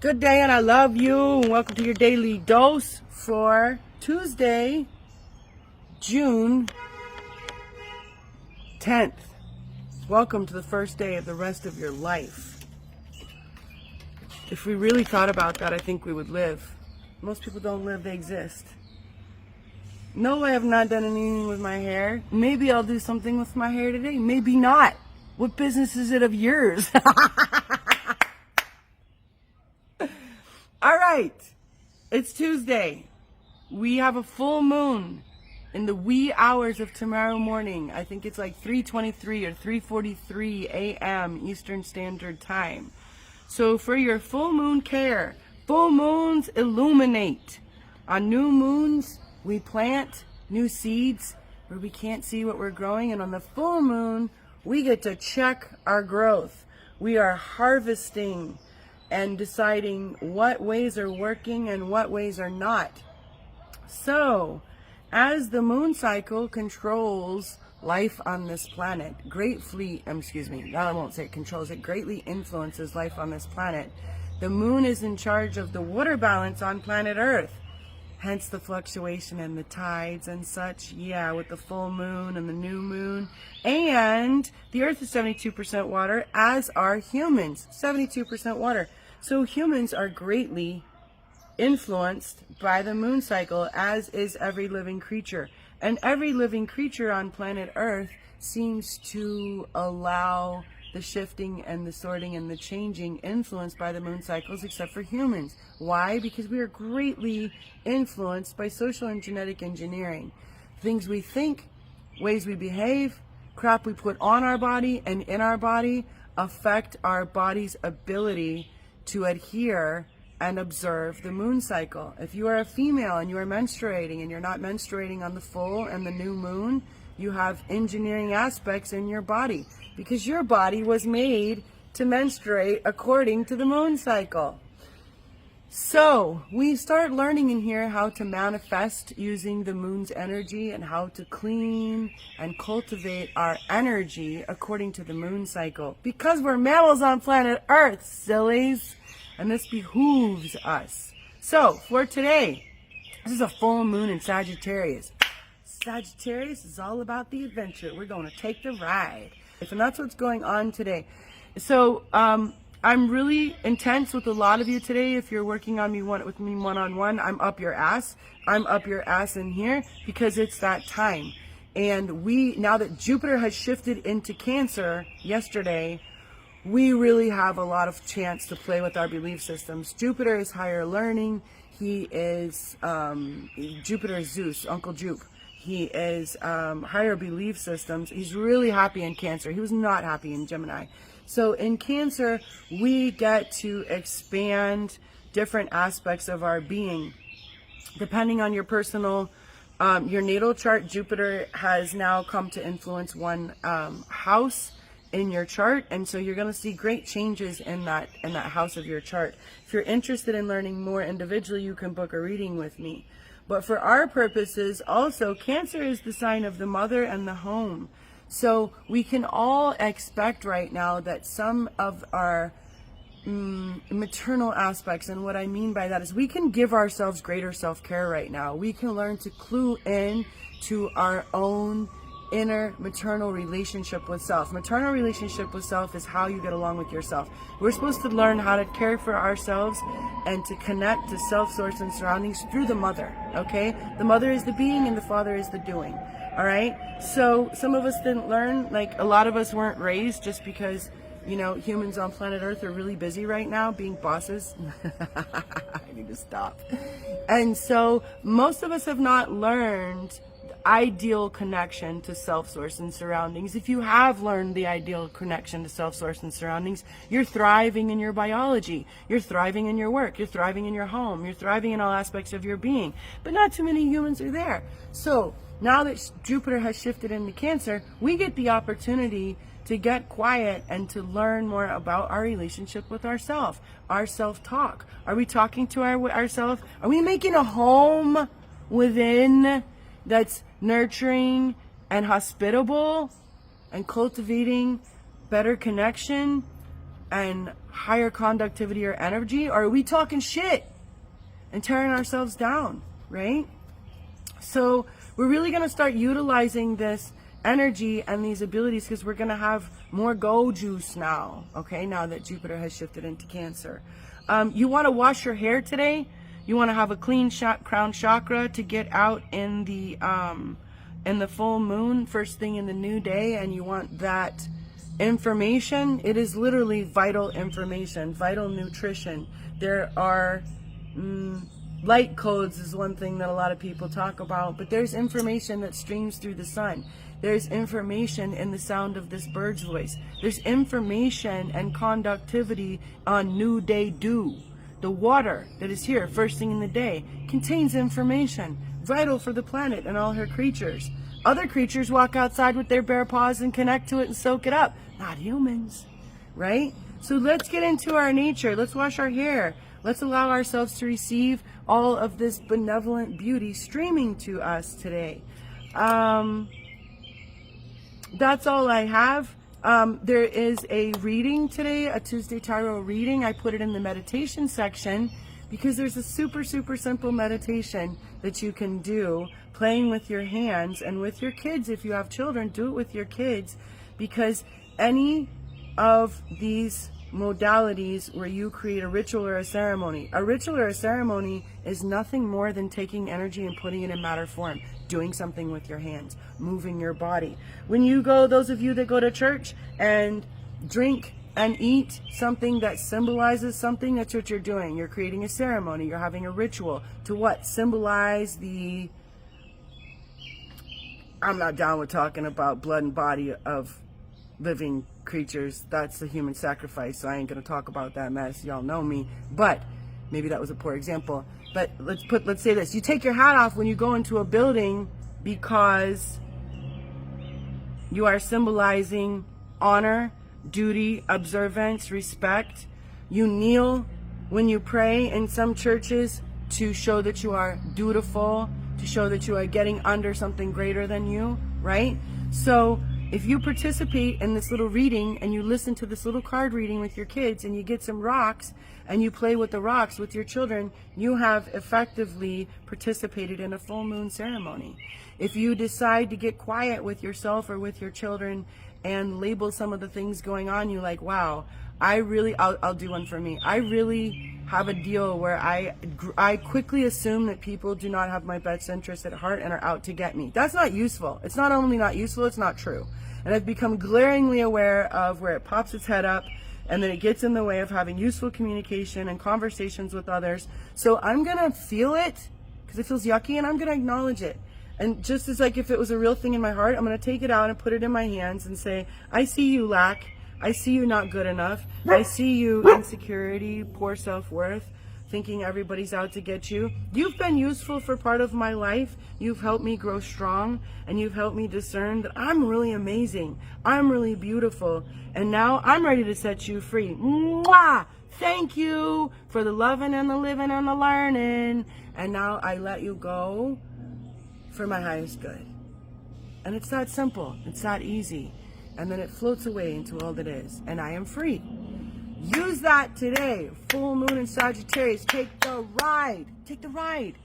Good day and I love you. Welcome to your daily dose for Tuesday, June 10th. Welcome to the first day of the rest of your life. If we really thought about that, I think we would live. Most people don't live, they exist. No, I have not done anything with my hair. Maybe I'll do something with my hair today. Maybe not. What business is it of yours? All right, it's Tuesday. We have a full moon in the wee hours of tomorrow morning. I think it's like 3:23 or 3:43 a.m. Eastern Standard Time. So for your full moon care, full moons illuminate. On new moons, we plant new seeds where we can't see what we're growing. And on the full moon, we get to check our growth. We are harvesting and deciding what ways are working and what ways are not. So, as the moon cycle controls life on this planet, greatly influences life on this planet. The moon is in charge of the water balance on planet Earth. Hence the fluctuation in the tides and such. Yeah, with the full moon and the new moon. And the Earth is 72% water, as are humans. 72% water. So humans are greatly influenced by the moon cycle, as is every living creature. And every living creature on planet Earth seems to allow the shifting and the sorting and the changing influenced by the moon cycles, except for humans. Why? Because we are greatly influenced by social and genetic engineering. Things we think, ways we behave, crap we put on our body and in our body affect our body's ability to adhere and observe the moon cycle. If you are a female and you are menstruating and you're not menstruating on the full and the new moon, you have engineering aspects in your body because your body was made to menstruate according to the moon cycle. So we start learning in here how to manifest using the moon's energy and how to clean and cultivate our energy according to the moon cycle. Because we're mammals on planet Earth, sillies. And this behooves us. So for today, this is a full moon in Sagittarius. Sagittarius is all about the adventure. We're going to take the ride. And that's what's going on today. So I'm really intense with a lot of you today. If you're working on me with me one-on-one, I'm up your ass. I'm up your ass in here because it's that time. And now that Jupiter has shifted into Cancer yesterday, we really have a lot of chance to play with our belief systems. Jupiter is higher learning. He is, Jupiter is Zeus, Uncle Jupe. He is higher belief systems. He's really happy in Cancer. He was not happy in Gemini. So in Cancer, we get to expand different aspects of our being. Depending on your personal, your natal chart, Jupiter has now come to influence one house in your chart, and so you're going to see great changes in that house of your chart. If you're interested in learning more individually, you can book a reading with me. But for our purposes, also, Cancer is the sign of the mother and the home. So we can all expect right now that some of our maternal aspects, and what I mean by that is we can give ourselves greater self-care right now. We can learn to clue in to our own inner maternal relationship with self. Maternal relationship with self is how you get along with yourself. We're supposed to learn how to care for ourselves and to connect to self, source, and surroundings through the mother, okay? The mother is the being and the father is the doing, all right? So some of us didn't learn, like a lot of us weren't raised just because, you know, humans on planet Earth are really busy right now being bosses. I need to stop. And so most of us have not learned ideal connection to self-source and surroundings. If you have learned the ideal connection to self-source and surroundings, you're thriving in your biology, you're thriving in your work, you're thriving in your home, you're thriving in all aspects of your being. But not too many humans are there. So now that Jupiter has shifted into Cancer, we get the opportunity to get quiet and to learn more about our relationship with ourselves, our self-talk. Are we talking to ourselves? Are we making a home within that's nurturing and hospitable and cultivating better connection and higher conductivity or energy, or are we talking shit and tearing ourselves down, right? So we're really going to start utilizing this energy and these abilities because we're going to have more go juice now, okay, now that Jupiter has shifted into Cancer. You want to wash your hair today. You want to have a clean crown chakra to get out in the full moon, first thing in the new day, and you want that information. It is literally vital information, vital nutrition. There are light codes is one thing that a lot of people talk about, but there's information that streams through the sun. There's information in the sound of this bird's voice. There's information and conductivity on new day dew. The water that is here first thing in the day contains information vital for the planet and all her creatures. Other creatures walk outside with their bare paws and connect to it and soak it up. Not humans, right? So let's get into our nature. Let's wash our hair. Let's allow ourselves to receive all of this benevolent beauty streaming to us today. That's all I have. There is a reading today, a Tuesday Tarot reading. I put it in the meditation section because there's a super, super simple meditation that you can do playing with your hands and with your kids. If you have children, do it with your kids, because any of these modalities where you create a ritual or a ceremony is nothing more than taking energy and putting it in matter form, doing something with your hands, moving your body. When you go, those of you that go to church and drink and eat something that symbolizes something, that's what you're doing. You're creating a ceremony. You're having a ritual to what? Symbolize the... I'm not down with talking about blood and body of living creatures. That's the human sacrifice, so I ain't gonna talk about that mess. Y'all know me, but maybe that was a poor example. But let's say this: you take your hat off when you go into a building because you are symbolizing honor, duty, observance, respect. You kneel when you pray in some churches to show that you are dutiful, to show that you are getting under something greater than you, right? So if you participate in this little reading and you listen to this little card reading with your kids and you get some rocks and you play with the rocks with your children, you have effectively participated in a full moon ceremony. If you decide to get quiet with yourself or with your children and label some of the things going on, you like, wow, I'll do one for me. I really have a deal where I quickly assume that people do not have my best interest at heart and are out to get me. That's not useful. It's not only not useful, it's not true. And I've become glaringly aware of where it pops its head up and then it gets in the way of having useful communication and conversations with others. So I'm going to feel it because it feels yucky, and I'm going to acknowledge it. And just as like if it was a real thing in my heart, I'm going to take it out and put it in my hands and say, I see you lack. I see you not good enough. I see you insecurity, poor self-worth, thinking everybody's out to get you. You've been useful for part of my life. You've helped me grow strong, and you've helped me discern that I'm really amazing. I'm really beautiful. And now I'm ready to set you free. Mwah! Thank you for the loving and the living and the learning. And now I let you go for my highest good. And it's that simple. It's that easy. And then it floats away into all that is. And I am free. Use that today. Full moon in Sagittarius. Take the ride. Take the ride.